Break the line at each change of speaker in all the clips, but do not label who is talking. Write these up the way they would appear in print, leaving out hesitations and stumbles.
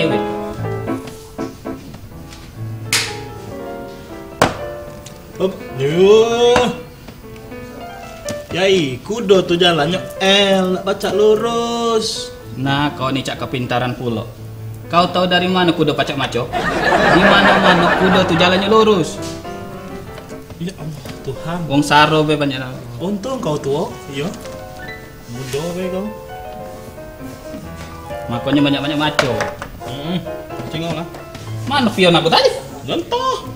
cewek.
Hop, yuh. Yai, kudo tuh jalannya nak baca lurus.
Nah, kau nih cak kepintaran pulo. Kau tahu dari mana kudo pacak maco? Di mana-mana kudo tuh jalannya lurus.
Ya Allah, Tuhan.
Wong saro be banyak.
Untung kau tua, iya. Muda be kau.
Makanya banyak-banyak maco.
Cengok lah.
Mana pion aku tadi?
Contoh.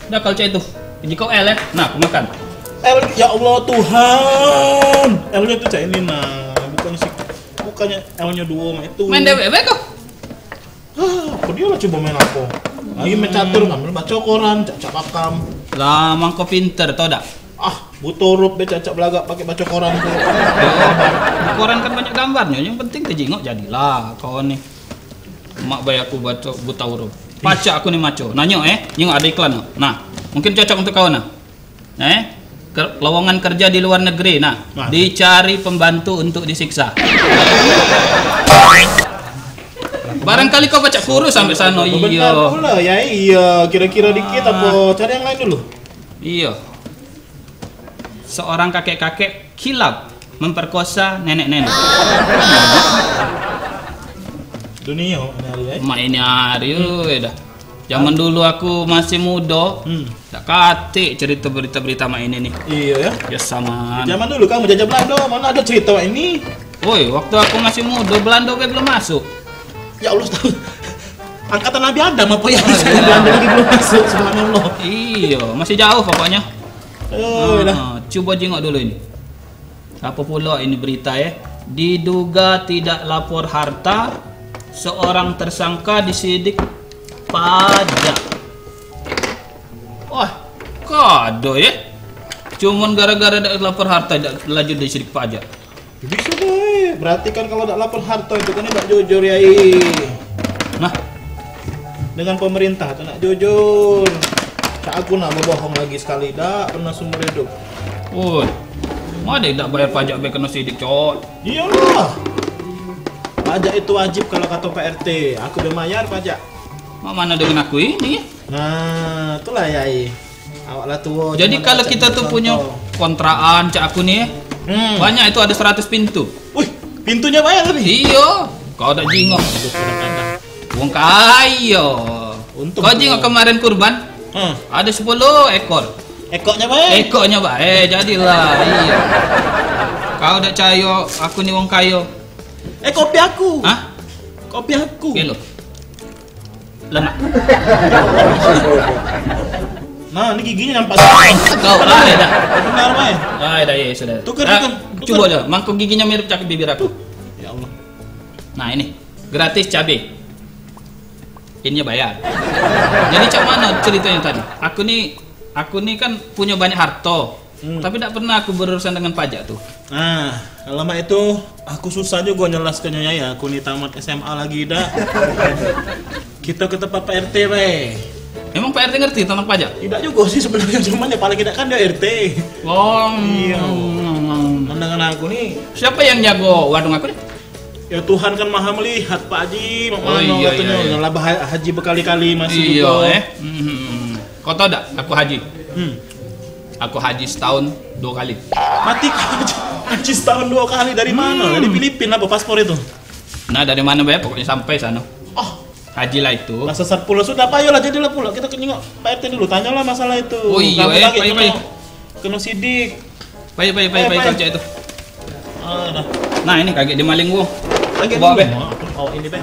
Udah kalau cek itu. Ini kau ya. Nah, aku makan.
Ya Allah Tuhan. L-nya tuh cak ini nah, bukannya L-nya dua mah itu.
Main DWB kok?
Apa dia lah coba main apa? Lagi main catur ngambil baca koran, cak pakam.
Lah, mang kau pinter tau dak?
Butuh huruf be cak belagak pakai baca koran tuh.
Koran kan banyak gambarnya, yang penting dijengok jadilah kau nih. Mak bayar aku baca buta huruf. Baca aku nih maco. Nanya nyengok ada iklan. Nah, mungkin cocok untuk kau nah. Lowongan kerja di luar negeri. Nah, dicari pembantu untuk disiksa. Barangkali kau baca kurus sampai sana.
Iya. Pula ya iya. Kira-kira dikit apa cari yang lain dulu.
Iya. Seorang kakek-kakek kilap memperkosa nenek-nenek.
Dunia
ini hari dah. Zaman dulu aku masih muda, tak kate cerita berita-berita mak ini nih.
Iya ya.
Ya sama.
Zaman dulu kamu jajah Belanda, mana ada cerita mak ini?
Woi, waktu aku masih muda Belanda belum masuk.
Ya Allah tahu. Angkatan Nabi Adam apa ya? Belanda lagi belum masuk, subhanallah.
Iya, masih jauh pokoknya. Coba jengok dulu ini. Apa pula ini berita ya? Diduga tidak lapor harta, seorang tersangka disidik pajak. Wah, kado ya? Cuman gara-gara tidak lapor harta tidak lanjut disidik pajak.
Bisa deh. Berarti kan kalau tidak lapor harta itu kan tidak jujur ya.
Nah,
dengan pemerintah tidak jujur. Aku nak bohong lagi sekali dah pernah seumur hidup.
Woi, mana tidak bayar pajak be kena sidik cot?
Iyalah. Pajak itu wajib kalau kata Pak RT. Aku udah bayar pajak.
Mana dengan aku ini?
Nah, itulah yai. Awak lah tua.
Jadi kalau kita tuh punya kontraan cak aku nih, banyak itu ada 100 pintu.
Wih, pintunya banyak lebih.
Iya, kau udah jingok. Wong kayo. Kau jingok kemarin kurban? Ada 10 ekor.
Ekornya baik.
Ekornya baik, jadilah. Iya. Kau udah cayo, aku nih wong kayo.
Kopi aku.
Hah?
Kopi aku.
Gelo. Lemak.
Nah, ini giginya nampak.
Kau lah dah.
Benar, Mai.
Dah ya sudah.
Tukar.
Coba aja, mangkuk giginya mirip cak bibir aku.
Ya Allah.
Nah, ini gratis cabai. Ini bayar. Jadi cak mana ceritanya tadi? Aku nih kan punya banyak harta, tapi tidak pernah aku berurusan dengan pajak tuh.
Nah, lama itu aku susah juga njelaskannya ya. Aku nih tamat SMA lagi dah. Kita ke tempat Pak RT, Bay.
Emang Pak RT ngerti tentang pajak?
Tidak juga sih sebenarnya, cuman ya paling tidak kan dia RT.
Oh,
iya. Pandangan aku nih.
Siapa yang jago warung aku nih?
Ya Tuhan kan maha melihat Pak Haji.
Iya, iya.
Lah haji berkali-kali masih
iya,
juga.
Kau tahu tak? Aku haji. Aku haji setahun 2 kali.
Mati haji setahun 2 kali dari mana? Dari Filipina apa paspor itu?
Nah dari mana bayar? Pokoknya sampai sana. Haji lah itu.
Masa sesat pula sudah apa ayolah jadilah pula kita kenyok Pak RT dulu tanyalah masalah itu.
Oh iya,
kena sidik.
Baik kerja itu. Nah ini kaget di maling gua.
Kaget
bawa be.
Oh ini be.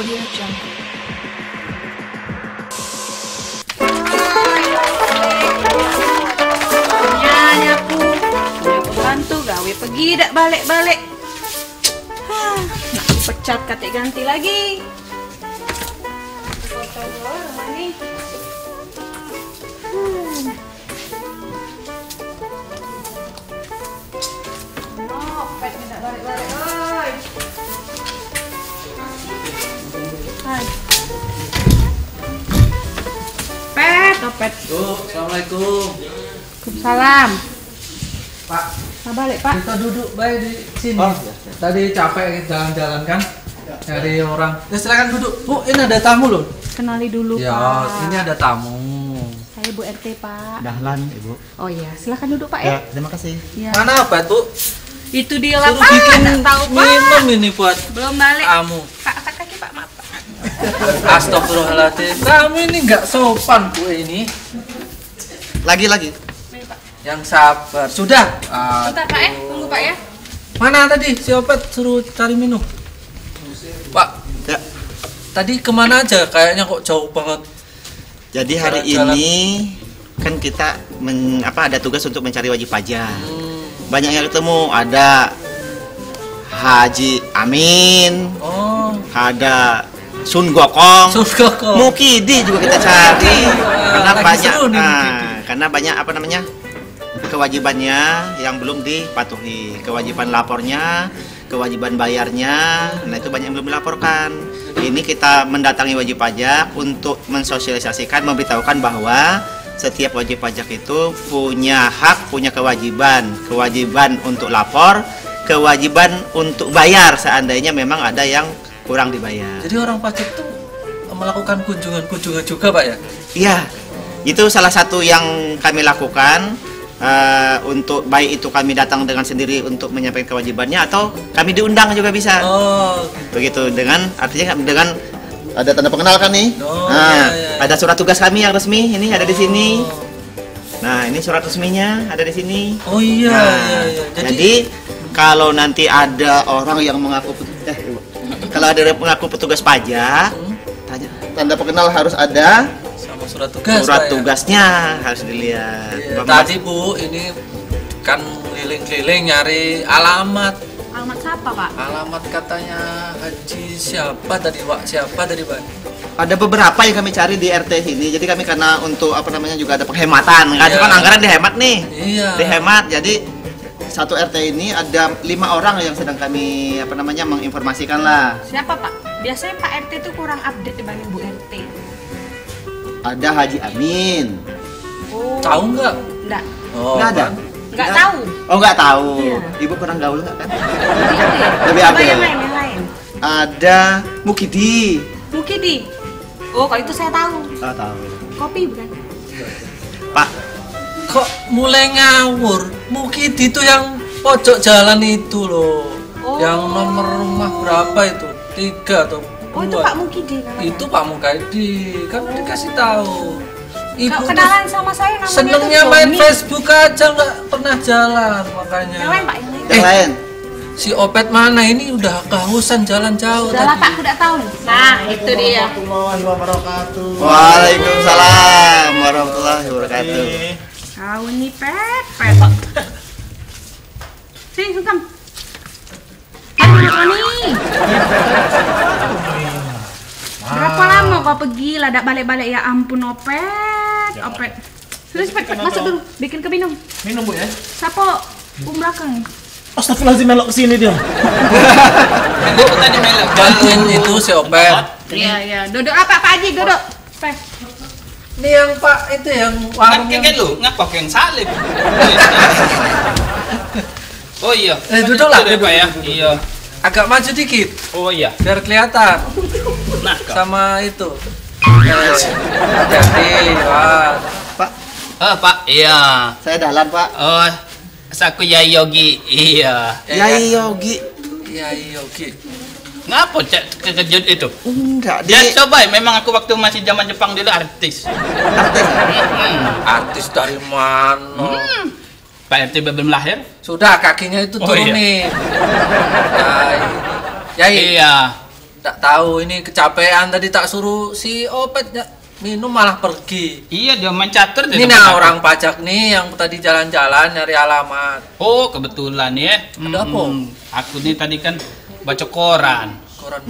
Audio Jungle. Nyaku, bantu gawe pergi dak balik-balik. Nak pecat katik ganti lagi. Foto gua nih. Pet minta balik-balik, oi. Hai. Pet, Pet.
Assalamualaikum.
Salam.
Pak,
Nah, balik, Pak.
kita duduk baik di sini. Tadi capek jalan-jalan kan? Cari orang. Ya silakan duduk. Bu, ini ada tamu loh.
Kenali dulu,
Ya,
Pak.
ini ada tamu.
Saya Bu RT, Pak.
Dahlan, Ibu.
Oh iya, silakan duduk, Pak ya.
Terima kasih.
Iya.
Mana apa tuh?
Itu dia lah,
Suruh
Pak.
bikin
Nggak tahu, Pak.
minum ini buat
Belum balik.
kamu.
Pak, angkat kaki, Pak. Maaf, Pak.
Astagfirullahaladzim. Kamu ini nggak sopan Bu ini.
Lagi.
Nih, Pak.
Yang sabar. Sudah.
Bentar, Pak ya. Tunggu, Pak ya.
Mana tadi si Opet suruh cari minum? Pak,
Ya.
tadi kemana aja? Kayaknya kok jauh banget.
Jadi hari
Jalan-jalan.
ini kan kita ada tugas untuk mencari wajib pajak. Banyak yang ketemu, ada Haji Amin,
Oh,
ada Sun Gokong,
suka kok.
Mukidi juga kita cari. Karena
lagi
banyak,
seru nih Mukidi.
karena banyak kewajibannya yang belum dipatuhi, kewajiban lapornya, kewajiban bayarnya, nah itu banyak yang belum dilaporkan. Ini kita mendatangi wajib pajak untuk mensosialisasikan, memberitahukan bahwa setiap wajib pajak itu punya hak, punya kewajiban untuk lapor, kewajiban untuk bayar seandainya memang ada yang kurang dibayar.
Jadi orang pajak tuh melakukan kunjungan juga Pak ya?
Iya, itu salah satu yang kami lakukan. Untuk baik itu kami datang dengan sendiri untuk menyampaikan kewajibannya atau kami diundang juga bisa.
Oh,
Begitu artinya dengan ada tanda pengenal kan nih.
Oh,
Nah,
iya.
ada surat tugas kami yang resmi ini ada di sini.
Oh.
Nah, ini surat resminya ada di sini.
Oh iya,
Nah,
iya.
Jadi kalau nanti ada orang yang kalau ada yang mengaku petugas pajak, tanda pengenal harus ada.
Sama surat tugas.
Surat
Pak, ya?
tugasnya harus dilihat.
Iya, tadi Bu, ini kan keliling-keliling nyari alamat.
Alamat siapa, Pak?
Alamat katanya Haji siapa tadi Pak? Siapa tadi Pak?
Ada beberapa yang kami cari di RT sini. Jadi kami karena untuk juga ada penghematan. Kan
Iya.
kan anggaran dihemat nih.
Iya.
Dihemat. Jadi satu RT ini ada 5 orang yang sedang kami menginformasikan lah.
Siapa, Pak? Biasanya Pak RT itu kurang update dibanding Bu RT.
Ada Haji Amin.
Oh.
Tahu nggak?
Enggak.
Oh,
Nggak ada.
Pak.
Enggak tahu.
Oh, nggak tahu.
Iya.
Ibu kurang gaul nggak kan?
Lebih
Lebih
Coba
update.
yang lain.
Ada Mukidi.
Mukidi. Oh, kalau itu saya tahu.
Oh, tahu.
Kopi bukan?
Pak,
Kok mulai ngawur? Mungkin itu yang pojok jalan itu loh.
Oh.
Yang nomor rumah berapa itu? 3 atau 2?
Oh, itu Pak Mukidi namanya.
Itu Pak Mukaidi. Kan dikasih tahu. Ibu
Kalau
tuh
kenalan sama saya namanya
senengnya
tuh
main
Joni.
Facebook aja nggak pernah jalan makanya.
Yang lain, Pak, yang lain.
yang lain.
Si Opet mana ini udah kehausan jalan jauh
Udah lah,
tadi.
Pak, aku udah tahu nih. Nah, itu dia.
Waalaikumsalam warahmatullahi wabarakatuh.
Kau ini Pet. Sini, sungkem. Ayo, nih. Berapa lama kau pergi lah, dak balik-balik ya ampun Opet. Opet. Sudah cepet, masuk dulu, bikin ke minum.
Minum Bu ya.
Sapo, belakang.
Astagfirullahaladzim, melok kesini dia.
Itu tadi melek.
Bantuin itu si Opet.
Iya, iya. Duduk apa, Pak Haji? Duduk. Pet.
Ini yang Pak itu yang warung
Kan
yang...
lu ngapa kau yang salib? Oh iya.
duduk lah,
Duduk,
duduk.
Pak ya. Iya.
agak maju dikit
Oh iya.
biar kelihatan
Nah, kau.
sama itu. Hati-hati, Pak.
Pak,
Oh, Pak. Iya.
saya Dahlan, Pak.
Oh, saku Yai Yogi. Iya.
Yai Yogi.
Iya, oke.
Ngapa cak kekejut itu?
Enggak,
Dia coba, memang aku waktu masih zaman Jepang dulu artis.
artis.
Artis dari mana?
Pak RT belum lahir?
Sudah kakinya itu
Oh, iya.
turunin. Yai. Yai.
Iya.
Tak tahu ini kecapean tadi tak suruh si Opet minum malah pergi.
Iya, dia main catur di
Ini
tempat
nah
aku.
orang pajak nih yang tadi jalan-jalan nyari alamat.
Oh, kebetulan ya.
Ada apa?
Aku nih tadi kan baca koran.
Koran.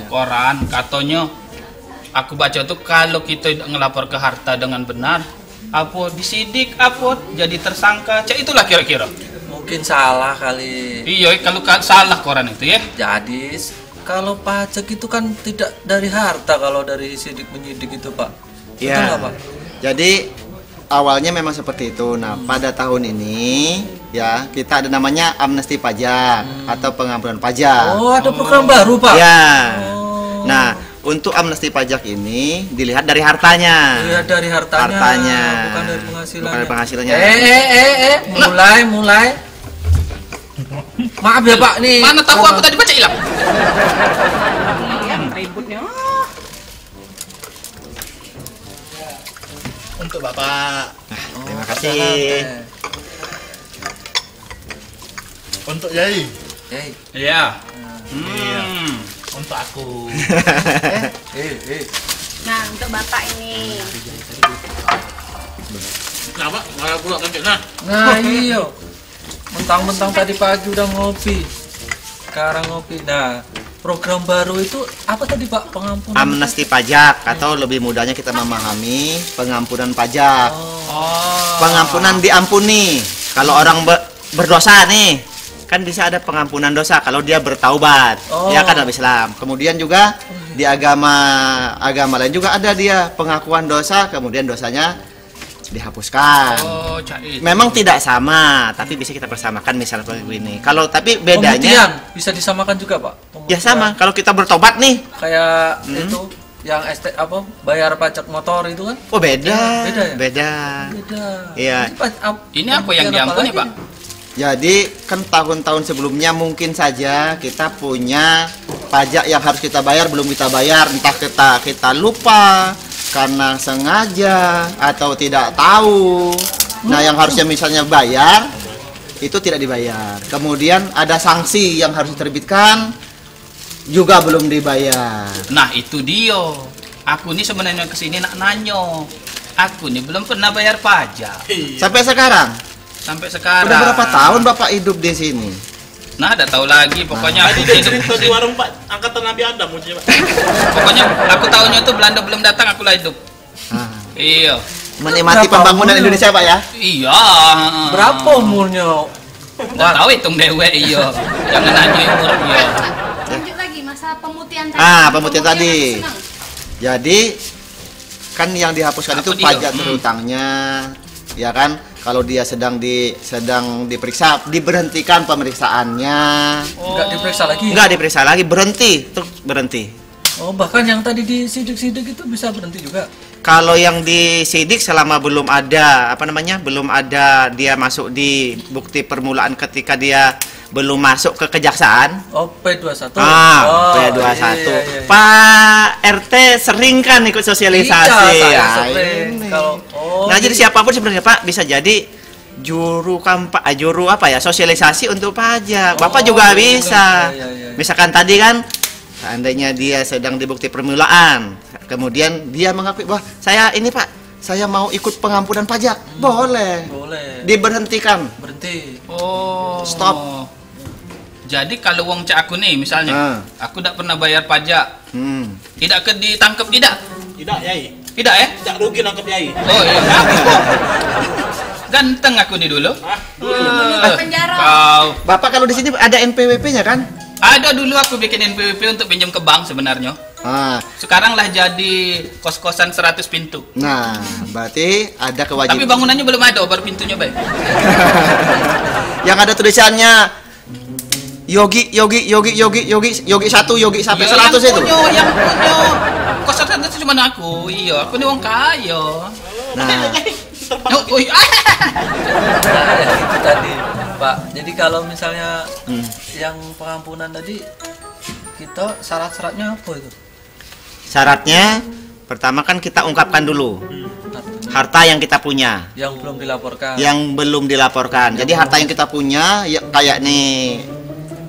Koran katanya aku baca tuh kalau kita ngelapor ke harta dengan benar, apa disidik, apa jadi tersangka. Cak itulah kira-kira.
Mungkin salah kali.
Iya, kalau salah koran itu ya.
Jadi kalau pajak itu kan tidak dari harta, kalau dari sidik menyidik itu Pak. Betul
Ya.
nggak, Pak?
Jadi awalnya memang seperti itu. Nah, pada tahun ini ya kita ada namanya amnesti pajak atau pengampunan pajak.
Oh, ada program baru Pak.
Ya.
Oh.
Nah, untuk amnesti pajak ini dilihat dari hartanya.
Lihat dari hartanya.
Hartanya.
Bukan dari penghasilannya.
Bukan dari penghasilannya.
Mulai. Maaf ya Pak nih.
Mana tahu aku tadi baca hilang.
Iya, ributnya.
Untuk Bapak.
Terima kasih.
Untuk Yai.
Iya.
Untuk aku.
Nah, untuk Bapak ini.
Kenapa? Malah pula kan nah.
Nah iya. Mentang-mentang tadi pagi udah ngopi. Sekarang ngopi. Nah, program baru itu apa tadi Pak? Pengampunan.
Amnesti pajak atau lebih mudahnya kita memahami pengampunan pajak.
Oh.
Pengampunan diampuni. Kalau orang berdosa nih, kan bisa ada pengampunan dosa kalau dia bertaubat.
Oh.
Ya kan dalam Islam. Kemudian juga di agama lain juga ada dia pengakuan dosa, kemudian dosanya dihapuskan.
Oh, Cak itu.
Memang tidak sama, tapi bisa kita persamakan misalnya begini. Kalau tapi bedanya
Pemutihan bisa disamakan juga Pak.
ya
Pemutihan.
sama. Kalau kita bertobat nih,
Kayak itu yang bayar pajak motor itu kan?
oh beda.
Beda ya?
Beda.
Beda.
Iya.
Ini apa yang diampuni, Pak?
Jadi kan tahun-tahun sebelumnya mungkin saja kita punya pajak yang harus kita bayar belum kita bayar, entah kita lupa karena sengaja atau tidak tahu. Nah, yang harusnya misalnya bayar itu tidak dibayar. Kemudian ada sanksi yang harus diterbitkan juga belum dibayar.
Nah, itu dia. Aku nih sebenarnya kesini nak nanyo. Aku nih belum pernah bayar pajak
Sampai sekarang.
sampai sekarang.
Udah berapa tahun Bapak hidup di sini?
Nah, ada tahu lagi. Pokoknya
Tadi
aku
dia
hidup
cerita di warung Pak, angkatan Nabi Adam muncul Pak.
Pokoknya aku tahunya tuh Belanda belum datang, aku lah hidup.
Ah,
Iya.
menikmati
Berapa
pembangunan
umurnya?
Indonesia Pak ya?
Iya.
Berapa umurnya?
Nggak tahu hitung dewe iya. Jangan nanya umur iya.
Lanjut lagi masalah pemutihan tadi.
Pemutihan tadi.
aku senang.
Jadi kan yang dihapuskan
Apa
itu
dia?
pajak terutangnya, ya kan? Kalau dia sedang diperiksa, diberhentikan pemeriksaannya.
Nggak diperiksa lagi?
Enggak diperiksa lagi, berhenti, terus berhenti.
Oh, bahkan yang tadi disidik-sidik itu bisa berhenti juga?
Kalau yang disidik selama belum ada belum ada dia masuk di bukti permulaan ketika dia belum masuk ke kejaksaan.
Oh, P21.
P21.
Iya.
Pak RT sering kan ikut sosialisasi.
Iya, saya
Ya,
sering.
ini.
Kalau
Nah, jadi siapapun sebenarnya Pak bisa jadi juru sosialisasi untuk pajak. Bapak
Oh,
juga
iya,
bisa.
iya.
Misalkan tadi kan seandainya dia sedang di bukti permulaan, kemudian dia mengakui, "Wah, saya ini Pak, saya mau ikut pengampunan pajak." Boleh.
boleh
Diberhentikan.
berhenti.
Oh.
Stop.
Jadi kalau wong cak aku nih misalnya, aku tidak pernah bayar pajak,
Hmm.
tidak ditangkap tidak?
Tidak Yai.
Tidak ya?
Tidak rugi nangkep Yai.
Oh iya. Ganteng aku nih dulu.
Menutup penjara.
Kau.
Bapak kalau di sini ada NPWP-nya kan?
Ada dulu aku bikin NPWP untuk pinjam ke bank sebenarnya.
Ah,
Sekarang lah jadi kos-kosan 100 pintu.
nah, berarti ada kewajiban.
Tapi bangunannya belum ada, baru pintunya baik.
Yang ada tulisannya Yogi 1, Yogi sampai 100 itu.
Yang punya kosan itu cuma aku. Iya, aku nih wong kaya.
Nah,
Oh, iya.
Nah, ya, itu tadi Pak. Jadi kalau misalnya yang pengampunan tadi, kita syarat-syaratnya apa itu?
syaratnya pertama kan kita ungkapkan dulu harta yang kita punya,
Yang belum dilaporkan.
yang belum dilaporkan. Jadi harta yang kita punya ya, kayak nih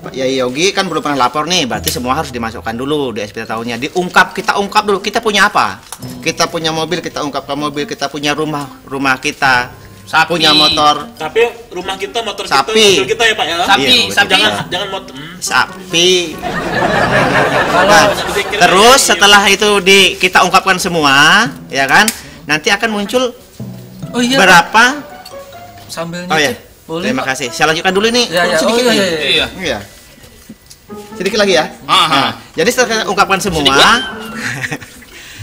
Pak Yai Yogi kan belum pernah lapor nih, berarti semua harus dimasukkan dulu di SPT tahunnya. Kita ungkap dulu, kita punya apa? Kita punya mobil, kita ungkapkan mobil, kita punya rumah kita,
Sapi.
punya motor,
Tapi rumah kita, motor kita,
Sapi.
mobil kita ya Pak ya.
Sapi,
Iya,
sapi.
Jangan motor.
sapi. Nah, terus setelah itu kita ungkapkan semua, ya kan? Nanti akan muncul
Oh iya.
berapa?
Sambil
Oh ya,
nyicip. Boleh,
terima
Pak.
kasih. Saya lanjutkan dulu nih.
Ya, ya.
Sedikit
Oh,
nih.
iya, iya.
Iya.
Iya. Sedikit lagi ya.
Aha.
Nah, jadi setelah kita ungkapkan semua,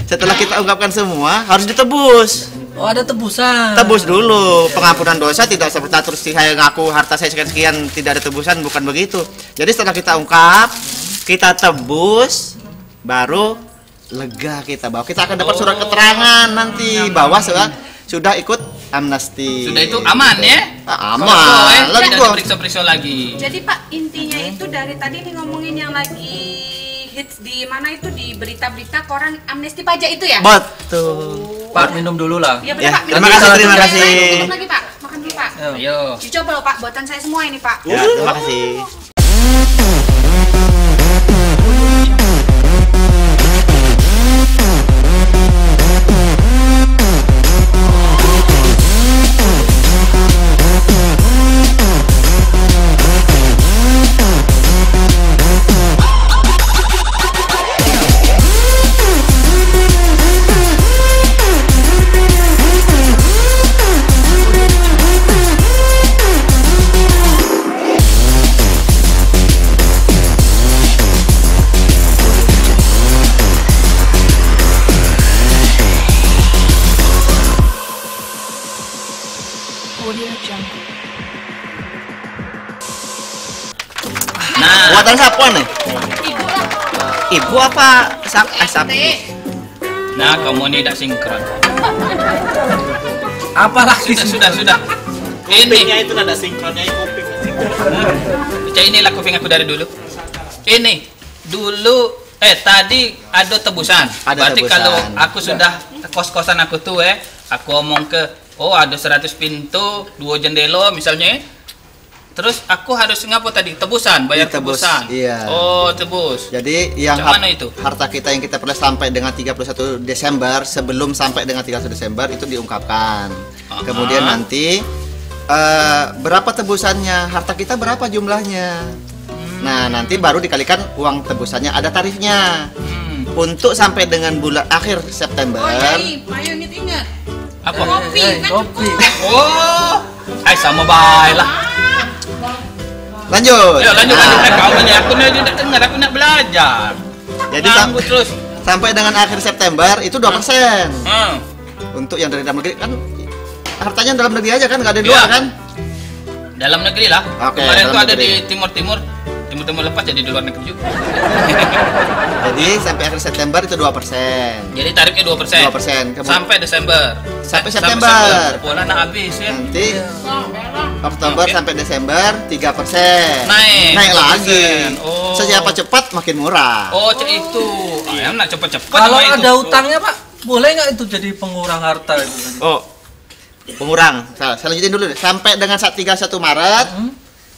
setelah kita ungkapkan semua harus ditebus.
Oh, ada tebusan.
Tebus dulu. Pengampunan dosa tidak seperti terus saya ngaku harta saya sekian tidak ada tebusan, bukan begitu. Jadi setelah kita ungkap, kita tebus, baru lega kita bahwa kita akan dapat surat keterangan nanti bahwa sudah ikut amnesti.
Sudah itu aman ya?
Aman. Let's
Tidak
go.
diperiksa-periksa lagi.
Jadi Pak, intinya itu dari tadi nih ngomongin yang lagi hits di mana itu di berita-berita koran amnesti pajak itu ya?
Betul.
Pak, minum dulu lah.
Iya
Ya,
benar Pak.
terima
Minum
kasih,
dulu.
terima
Saya
kasih.
minum lagi Pak. Makan dulu Pak.
Ayo.
Dicoba loh Pak, buatan saya semua ini Pak.
Ya, terima kasih.
Nah,
Buatan siapa nih?
Ibu lah.
Ibu apa? Sapi.
nah kamu ini tidak sinkron.
Apalagi
Sudah.
Kupingnya
Ini,
itu nada sinkronnya kuping.
inilah kuping aku dari dulu. Ini dulu tadi ada tebusan.
Ada
Berarti
tebusan.
kalau aku sudah kos-kosan aku tuh aku ngomong ke ada 100 pintu, 2 jendela misalnya. Terus aku harus ngapa tadi? Tebusan, bayar
Ditebus,
tebusan.
iya.
Oh, tebus.
Jadi yang
Macam mana itu?
harta kita yang kita peroleh sampai dengan 31 Desember, sebelum sampai dengan 31 Desember itu diungkapkan.
Aha.
Kemudian nanti berapa tebusannya, harta kita berapa jumlahnya. Nah, nanti baru dikalikan uang tebusannya, ada tarifnya. Untuk sampai dengan bulan akhir September.
Oh iya, ayo ingat.
Apa?
Kopi, kan
kopi.
cukup.
Oh, sama baik lah.
Lanjut.
Ayo lanjut
Nah,
kau banyak. Aku nak dengar, aku nak belajar.
Jadi
Ganggu terus.
sampai dengan akhir September itu 2%.
Hmm.
Untuk yang dari dalam negeri kan hartanya dalam negeri aja kan, nggak ada di
Iya.
luar kan?
Dalam negeri lah.
Oke,
Kemarin
dalam
tuh ada
negeri.
di timur lepas jadi di luar negeri juga.
Jadi sampai akhir September itu 2%.
Jadi tarifnya 2%.
2%.
Sampai Desember.
Sampai September.
Pola nak habis ya.
Nanti Oktober
Oke.
sampai Desember 3%.
Naik.
Naik lagi.
3%. Oh.
Sesiapa cepat makin murah.
Oh, cek itu. Ayam nak cepet-cepet
Kalau
sama
ada
itu.
utangnya, Pak, boleh nggak itu jadi pengurang harta itu?
Oh. Pengurang. Saya lanjutin dulu deh. Sampai dengan 31 Maret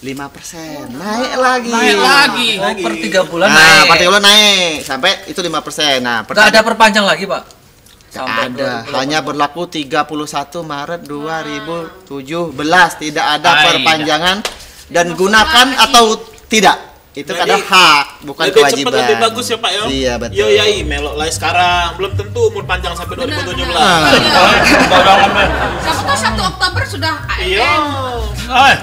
5%. Naik lagi.
Naik lagi.
Oh, per 3 bulan
Nah,
naik.
partai bulan naik sampai itu 5%. Nah,
Nggak ada perpanjang lagi, Pak?
Nggak ada, hanya berlaku 31 Maret 2017. Tidak ada
Tidak.
perpanjangan dan gunakan atau tidak. Itu
Jadi,
kadang hak, bukan
Lebih
kewajiban.
cepat lebih bagus ya Pak ya.
Iya, betul.
Yo yai melok lah sekarang. Belum tentu umur panjang sampai 2017.
Siapa tahu 1 Oktober sudah
Iya.
Ay,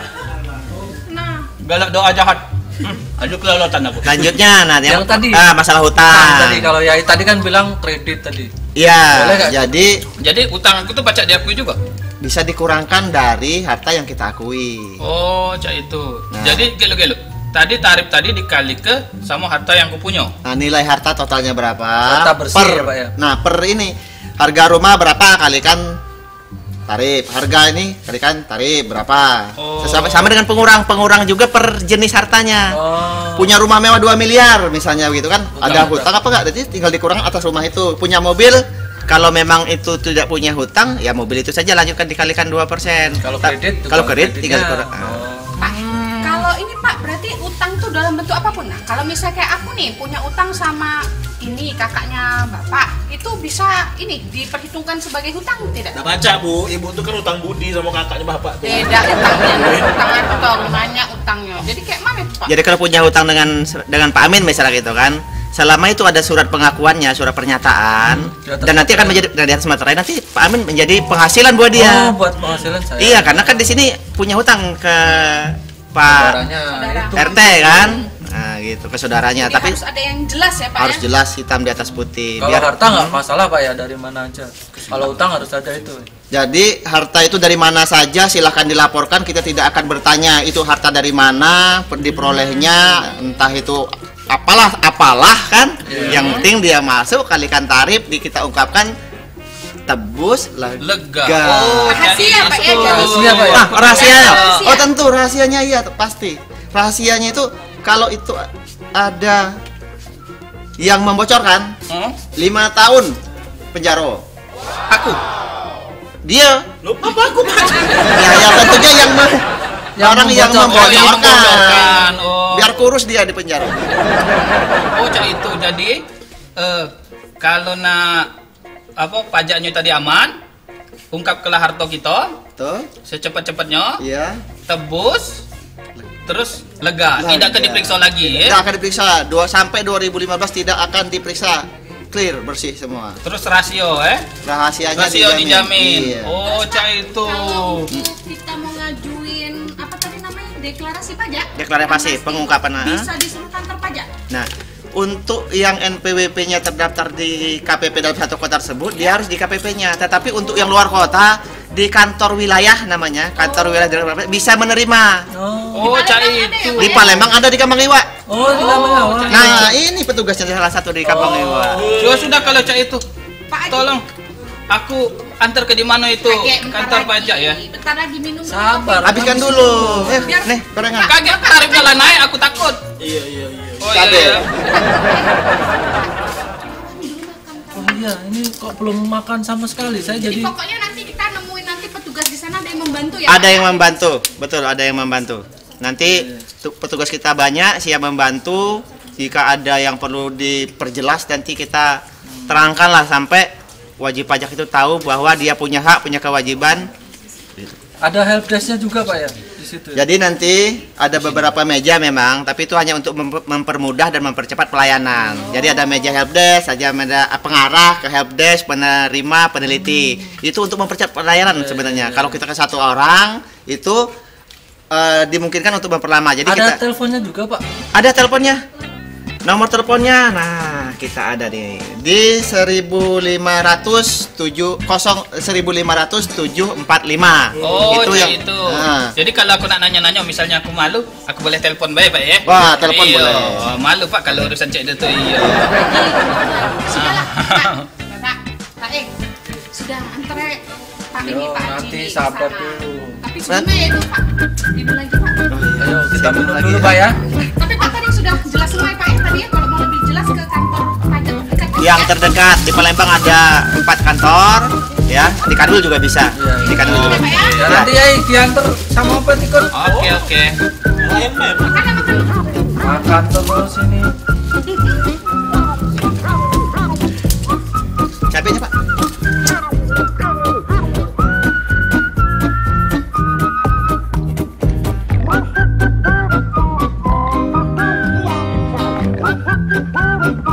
Nah,
galak doa jahat. Aduh kelolotan aku.
Lanjutnya, nah
Yang tadi.
masalah
Tadi
hutang.
kalau ya tadi kan bilang kredit tadi.
Iya,
Boleh nggak?
Jadi utang aku tuh baca diakui juga.
bisa dikurangkan dari harta yang kita akui.
Oh, cak itu.
Nah.
Jadi gelo-gelo. Tadi tarif tadi dikali ke sama harta yang kupunya.
Nah, nilai harta totalnya berapa?
Harta bersih
per,
ya, Pak, ya?
Nah, per ini harga rumah berapa kalikan tarif. Harga ini kalikan tarif berapa?
Oh.
Sama dengan pengurang juga per jenis hartanya.
Oh.
Punya rumah mewah 2 miliar misalnya gitu kan.
Hutang,
Ada hutang apa enggak? Jadi tinggal dikurang atas rumah itu. Punya mobil, kalau memang itu tidak punya hutang, ya mobil itu saja lanjutkan dikalikan 2%.
Kalau kredit,
Kalau kredit
kreditnya.
tinggal dikurang.
Oh.
Pak, kalau ini Pak berarti utang tuh dalam bentuk apapun. Nah, kalau misalnya kayak aku nih punya utang sama ini kakaknya bapak, itu bisa ini diperhitungkan sebagai hutang tidak?
Nah baca Bu, ibu tuh kan utang budi sama kakaknya bapak tuh.
Tidak, utangnya, utang antong namanya utangnya. Jadi kayak mana itu Pak?
Jadi kalau punya hutang dengan Pak Amin misalnya gitu kan, selama itu ada surat pengakuannya, surat pernyataan, dan nanti akan menjadi dari atas materai, nanti Pak Amin menjadi penghasilan buat dia.
Oh, buat penghasilan saya.
Iya, karena kan di sini punya hutang ke Pak
Saudaranya itu.
RT kan, nah gitu ke saudaranya.
Jadi
Tapi
harus ada yang jelas ya Pak
harus
ya?
jelas hitam di atas putih.
Kalau harta nggak masalah Pak ya, dari mana aja. Kalau utang harus ada itu.
Jadi harta itu dari mana saja silahkan dilaporkan, kita tidak akan bertanya itu harta dari mana, diperolehnya, entah itu apalah kan. Yang penting dia masuk, kalikan tarif, kita ungkapkan, tebus, lega.
Oh,
Rahasia, Pak, ya,
Rahasia Pak ya.
Ah, rahasianya.
Rahasia.
Oh tentu rahasianya iya pasti. Rahasianya itu kalau itu ada yang membocorkan 5 tahun penjara.
Aku.
Dia
Loh, apa aku Pak?
ya tentunya orang yang membocorkan.
membocorkan. Oh.
Biar kurus dia di penjara.
Oh, cak itu. Jadi kalau pajaknya tadi aman, ungkapkanlah harta kita
Tuh,
secepat-cepatnya,
iya.
tebus, terus lega, tidak akan diperiksa lagi
Tidak
ya.
akan diperiksa. Sampai 2015 tidak akan diperiksa. Clear, bersih semua.
Terus rasio
Rahasianya
rasio dijamin.
Iya.
Oh, cak itu.
Kalau kita mau ngajuin apa tadi namanya deklarasi pajak,
Deklarasi pengungkapan.
bisa di seluruh kantor pajak.
Nah, untuk yang NPWP-nya terdaftar di KPP dalam satu kota tersebut, dia harus di KPP-nya. Tetapi untuk yang luar kota, di kantor wilayah namanya, kantor wilayah daerah bisa menerima.
Oh, cak itu.
Di Palembang ada di Kamangiwa.
Oh, di Kamangiwa.
Nah, ini petugasnya salah satu di Kamangiwa.
Sudah kalau cak itu.
Pak Haji.
Tolong aku antar ke di mana itu
Kayak bentar
kantor
lagi,
pajak ya.
Bentar lagi minum dulu
Sabar.
kopi.
Habiskan dulu.
Biar-
Nih, gorengan.
Kaget tarifnya lah naik, aku takut.
Iya.
Oh
Cabe.
iya.
Oh iya, ini kok belum makan sama sekali. Saya
Jadi
jadi
pokoknya nanti kita nemuin nanti petugas di sana ada yang membantu ya.
Ada
Pak?
yang membantu, betul, ada yang membantu. Nanti petugas kita banyak, siap membantu. Jika ada yang perlu diperjelas, nanti kita terangkanlah sampai wajib pajak itu tahu bahwa dia punya hak, punya kewajiban.
ada helpdesk-nya juga Pak ya di situ.
Jadi nanti ada beberapa meja memang, tapi itu hanya untuk mempermudah dan mempercepat pelayanan. Jadi ada meja helpdesk, ada pengarah ke helpdesk, penerima, peneliti. Itu untuk mempercepat pelayanan sebenarnya. Kalau kita ke satu orang itu dimungkinkan untuk memperlama. Jadi
Ada
kita
teleponnya juga Pak.
ada teleponnya. Nomor teleponnya, nah kita ada di 1507 150745.
Oh,
itu
jadi
yang
itu.
Nah.
Jadi kalau aku nak nanya-nanya, misalnya aku malu, aku boleh telepon baik Pak ya?
Wah, telepon
Iya.
boleh.
Malu Pak kalau urusan cek itu. Iya.
Sudahlah, Pak Eng, sudah antar Pak ini
Yo,
Pak Haji
nanti
di
sabar
sana.
dulu.
Tapi sebelumnya ya itu Pak, minum lagi Pak.
Ayo kita
Saya
minum
lagi
dulu
ya.
Pak ya.
Tapi Pak tadi sudah jelas semua ya Pak ya tadi ya, kalau mau lebih jelas ke kantor pajak terdekat.
Yang terdekat di Palembang ada 4 kantor, ya. Di Kadul juga bisa.
Iya, iya.
Di Kadul juga.
Pak ya.
Ya, nanti ya diantar sama Pak Tikon.
Oke, oke.
Makan terus ini.
Cabenya Pak.
Thank you.